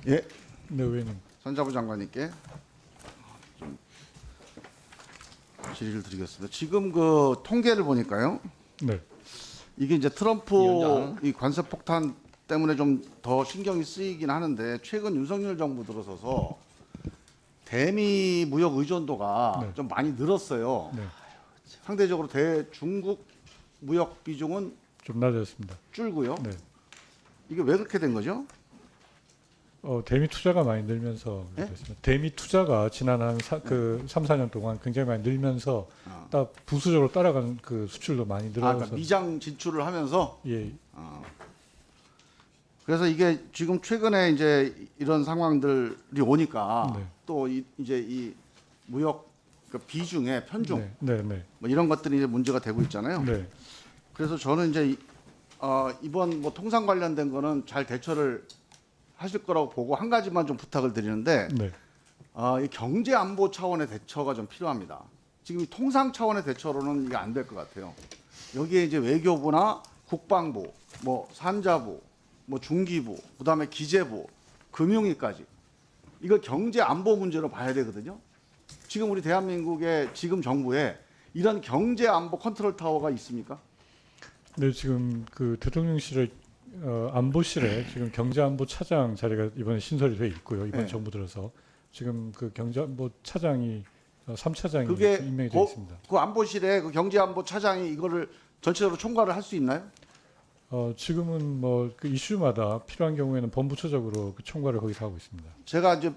예, 네, 의원님. 산자부 장관님께 좀 질의를 드리겠습니다. 지금 그 통계를 보니까요, 네, 이게 이제 트럼프 위원장. 이 관세 폭탄 때문에 좀 더 신경이 쓰이긴 하는데 최근 윤석열 정부 들어서서 대미 무역 의존도가 네. 좀 많이 늘었어요. 네, 상대적으로 대중국 무역 비중은 좀 낮아졌습니다. 줄고요. 네, 이게 왜 그렇게 된 거죠? 대미 투자가 많이 늘면서 예? 그렇습니다. 대미 투자가 지난 한 3, 4년 동안 굉장히 많이 늘면서 딱 부수적으로 따라가는 그 수출도 많이 늘어서 그러니까 미장 진출을 하면서 예, 그래서 이게 지금 최근에 이제 이런 상황들이 오니까 네. 또 이제 이 무역 그 비중의 편중 네, 네, 뭐 이런 것들이 이제 문제가 되고 있잖아요. 네, 그래서 저는 이제 이번 뭐 통상 관련된 거는 잘 대처를 하실 거라고 보고 한 가지만 좀 부탁을 드리는데 네, 이 경제 안보 차원의 대처가 좀 필요합니다. 지금 이 통상 차원의 대처로는 이게 안 될 것 같아요. 여기에 이제 외교부나 국방부, 뭐 산자부, 뭐 중기부, 그다음에 기재부, 금융위까지 이걸 경제 안보 문제로 봐야 되거든요. 지금 우리 대한민국의 지금 정부에 이런 경제 안보 컨트롤 타워가 있습니까? 네. 지금 그 대통령실의 안보실에 지금 경제안보 차장 자리가 이번에 신설이 돼 있고요. 이번 네. 정부 들어서 지금 그 경제안보 차장이 3차장이 그게 임명이 되어 있습니다. 그 안보실에 그 경제안보 차장이 이거를 전체적으로 총괄을 할 수 있나요? 지금은 뭐 그 이슈마다 필요한 경우에는 본부처적으로 그 총괄을 거기서 하고 있습니다. 제가 이제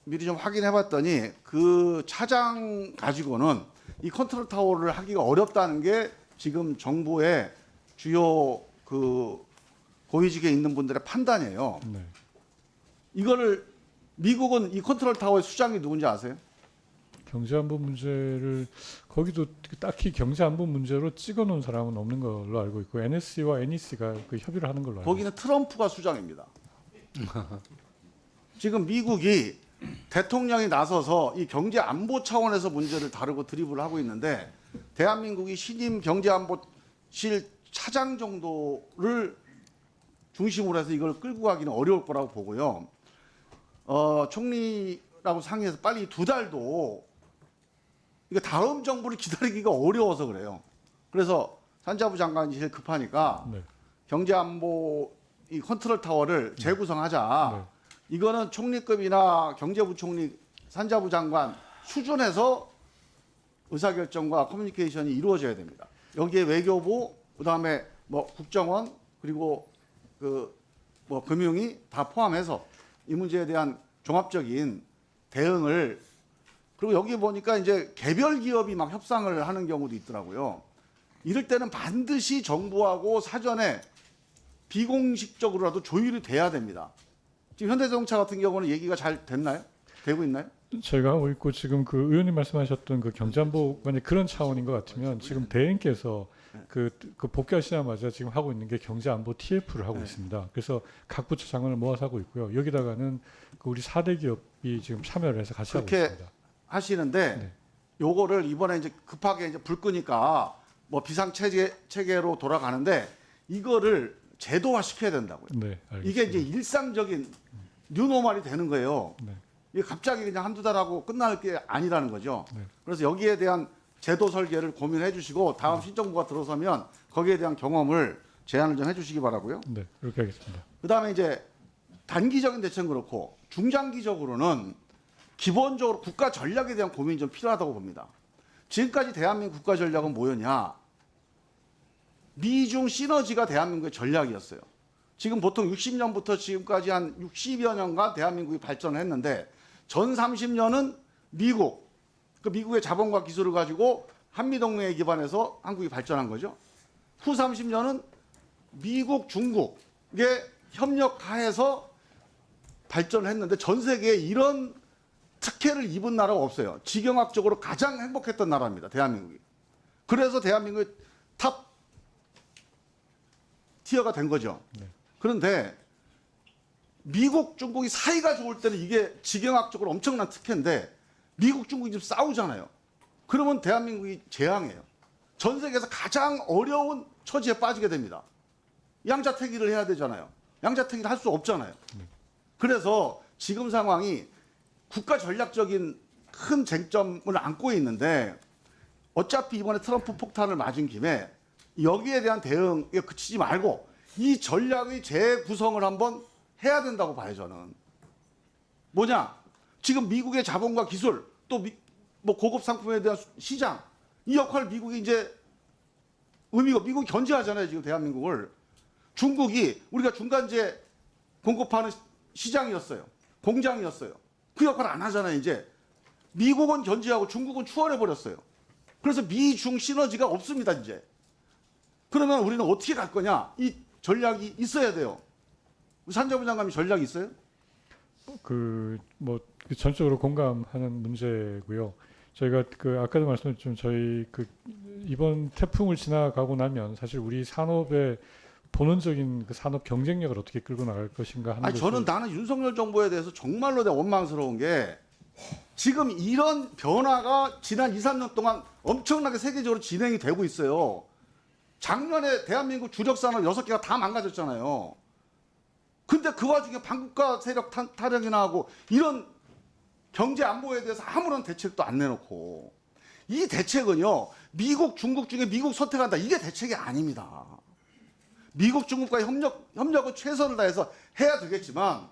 미리 좀 확인해봤더니 그 차장 가지고는 이 컨트롤 타워를 하기가 어렵다는 게 지금 정부의 주요 그 고위직에 있는 분들의 판단이에요. 네. 이거를 미국은 이 컨트롤 타워의 수장이 누군지 아세요? 경제안보 문제를 거기도 딱히 경제안보 문제로 찍어놓은 사람은 없는 걸로 알고 있고 NSC와 NEC가 그 협의를 하는 걸로 알고 거기는 트럼프가 수장입니다. 지금 미국이 대통령이 나서서 이 경제 안보 차원에서 문제를 다루고 드리블을 하고 있는데 대한민국이 신임 경제안보실 차장 정도를 중심으로 해서 이걸 끌고 가기는 어려울 거라고 보고요. 총리라고 상의해서 빨리 2달도 이거 다음 정부를 기다리기가 어려워서 그래요. 그래서 산자부 장관이 제일 급하니까 네. 경제안보 이 컨트롤 타워를 재구성하자. 네. 이거는 총리급이나 경제부총리, 산자부 장관 수준에서 의사결정과 커뮤니케이션이 이루어져야 됩니다. 여기에 외교부, 그다음에 뭐 국정원 그리고 그 뭐 금융이 다 포함해서 이 문제에 대한 종합적인 대응을 그리고 여기 보니까 이제 개별 기업이 막 협상을 하는 경우도 있더라고요. 이럴 때는 반드시 정부하고 사전에 비공식적으로라도 조율이 돼야 됩니다. 지금 현대자동차 같은 경우는 얘기가 잘 됐나요? 되고 있나요? 저희가 하고 있고 지금 그 의원님 말씀하셨던 그 경제안보 만약 그런 차원인 것 같으면 지금 대행께서 그 복귀하시자마자 지금 하고 있는 게 경제안보 TF를 하고 있습니다. 그래서 각 부처 장관을 모아서 하고 있고요. 여기다가는 그 우리 4대 기업이 지금 참여를 해서 같이 하고 그렇게 있습니다. 하시는데 네. 요거를 이번에 이제 급하게 이제 불 끄니까 뭐 비상 체계로 돌아가는데 이거를 제도화 시켜야 된다고요. 네, 알겠습니다. 이게 이제 일상적인 뉴노멀이 되는 거예요. 네. 이게 갑자기 그냥 한두 달 하고 끝날 게 아니라는 거죠. 네. 그래서 여기에 대한 제도 설계를 고민해 주시고 다음 신정부가 들어서면 거기에 대한 경험을 제안을 좀 해주시기 바라고요. 네, 그렇게 하겠습니다. 그다음에 이제 단기적인 대책은 그렇고 중장기적으로는 기본적으로 국가 전략에 대한 고민이 좀 필요하다고 봅니다. 지금까지 대한민국 국가 전략은 뭐였냐? 미중 시너지가 대한민국의 전략이었어요. 지금 보통 60년부터 지금까지 한 60여 년간 대한민국이 발전을 했는데 전 30년은 미국, 그 미국의 자본과 기술을 가지고 한미동맹에 기반해서 한국이 발전한 거죠. 후 30년은 미국, 중국의 협력하에서 발전을 했는데 전 세계에 이런 특혜를 입은 나라가 없어요. 지경학적으로 가장 행복했던 나라입니다. 대한민국이. 그래서 대한민국의 탑 티어가 된 거죠. 네. 그런데 미국, 중국이 사이가 좋을 때는 이게 지경학적으로 엄청난 특혜인데 미국, 중국이 지금 싸우잖아요. 그러면 대한민국이 재앙이에요. 전 세계에서 가장 어려운 처지에 빠지게 됩니다. 양자택일을 해야 되잖아요. 양자택일 할 수 없잖아요. 그래서 지금 상황이 국가 전략적인 큰 쟁점을 안고 있는데 어차피 이번에 트럼프 폭탄을 맞은 김에 여기에 대한 대응에 그치지 말고 이 전략의 재구성을 한번 해야 된다고 봐요, 저는. 뭐냐? 지금 미국의 자본과 기술 또 뭐 고급 상품에 대한 시장 이 역할을 미국이 이제 의미가 미국이 견제하잖아요, 지금 대한민국을. 중국이 우리가 중간재 공급하는 시장이었어요. 공장이었어요. 그 역할을 안 하잖아요, 이제. 미국은 견제하고 중국은 추월해 버렸어요. 그래서 미중 시너지가 없습니다, 이제. 그러면 우리는 어떻게 갈 거냐? 이 전략이 있어야 돼요. 산자부 장관님 전략이 있어요? 뭐 전적으로 공감하는 문제고요. 저희가 아까도 말씀드렸지만 저희 이번 태풍을 지나가고 나면 사실 우리 산업의 본원적인 그 산업 경쟁력을 어떻게 끌고 나갈 것인가 하는 아니, 저는 나는 윤석열 정부에 대해서 정말로 내가 원망스러운 게 지금 이런 변화가 지난 2, 3년 동안 엄청나게 세계적으로 진행이 되고 있어요. 작년에 대한민국 주력 산업 6개가 다 망가졌잖아요. 근데 그 와중에 반국가 세력 타령이나 하고 이런 경제 안보에 대해서 아무런 대책도 안 내놓고 이 대책은요, 미국, 중국 중에 미국 선택한다. 이게 대책이 아닙니다. 미국, 중국과 협력은 최선을 다해서 해야 되겠지만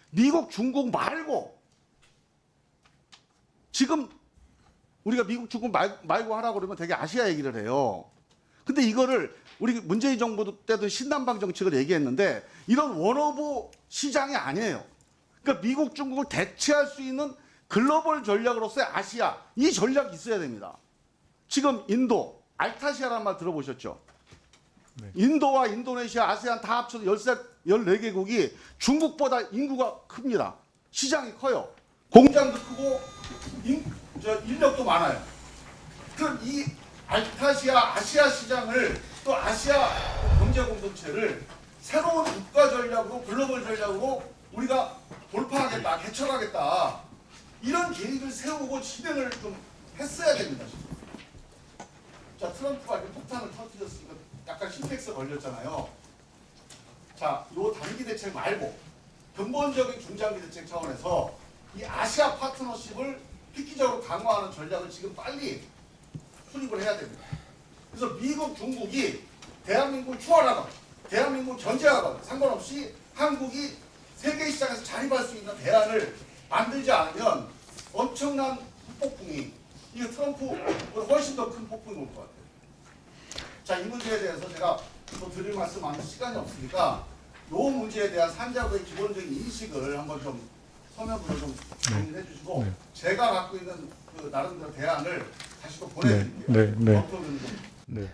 미국, 중국 말고 지금 우리가 미국, 중국 말고 하라고 그러면 되게 아시아 얘기를 해요. 근데 이거를 우리 문재인 정부 때도 신남방 정책을 얘기했는데 이런 원오브 시장이 아니에요. 그러니까 미국, 중국을 대체할 수 있는 글로벌 전략으로서의 아시아, 이 전략이 있어야 됩니다. 지금 인도, 알타시아라는 말 들어보셨죠? 네. 인도와 인도네시아, 아세안 다 합쳐서 14개국이 중국보다 인구가 큽니다. 시장이 커요. 공장도 크고 인력도 많아요. 그럼 이 알타시아, 아시아 시장을 또 아시아 경제 공동체를 새로운 국가 전략으로 글로벌 전략으로 우리가 돌파하겠다, 개척하겠다. 이런 계획을 세우고 진행을 좀 했어야 됩니다. 지금. 자, 트럼프가 이렇게 폭탄을 터뜨렸으니까 약간 심팩스 걸렸잖아요. 자, 요 단기 대책 말고 근본적인 중장기 대책 차원에서 이 아시아 파트너십을 획기적으로 강화하는 전략을 지금 빨리 수립을 해야 됩니다. 그래서 미국, 중국이 대한민국을 추월하건 대한민국을 견제하건 상관없이 한국이 세계 시장에서 자립할 수 있는 대안을 만들지 않으면 엄청난 폭풍이, 이게 트럼프보다 훨씬 더 큰 폭풍이 올 것 같아요. 자, 이 문제에 대해서 제가 또 드릴 말씀 하는 시간이 없으니까 이 문제에 대한 산자부의 기본적인 인식을 한번 좀 서면으로 좀 정리해 주시고 제가 갖고 있는 그 나름대로 대안을 다시 또 보내드릴게요. 어떤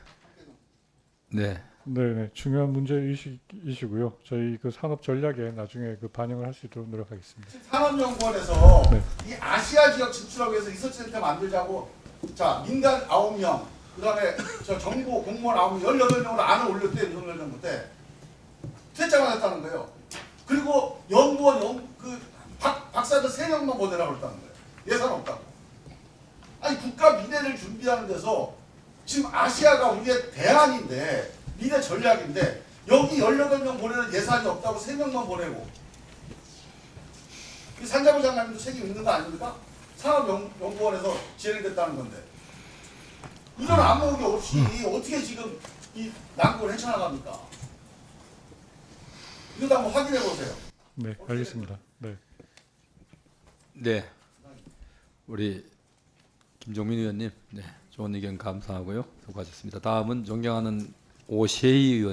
네, 중요한 문제 의식이시고요. 저희 그 산업 전략에 나중에 반영을 할 수 있도록 노력하겠습니다. 산업연구원에서 이 아시아 지역 진출하기 위해서 리서치센터 만들자고, 자, 민간 9명, 그다음에 저 정부 공무원 9명, 18명으로 안을 올렸대요, 윤석열 정부 때. 퇴짜만 했다는 거예요. 그리고 연구원 박사들 3명만 보내라고 했다는 거예요. 예산 없다고. 아니, 국가 미래를 준비하는 데서 지금 아시아가 우리의 대안인데, 미래 전략인데, 여기 18명 보내는 예산이 없다고 3명만 보내고. 이 산자부 장관님도 책임 있는 거 아닙니까? 산업연구원에서 진행됐다는 건데. 이런 안목이 없이 어떻게 지금 이 난국을 헤쳐나갑니까? 이거 한번 확인해 보세요. 네, 알겠습니다. 네, 우리 김종민 의원님, 네, 좋은 의견 감사하고요. 수고하셨습니다. 다음은 존경하는 오셰희 의원.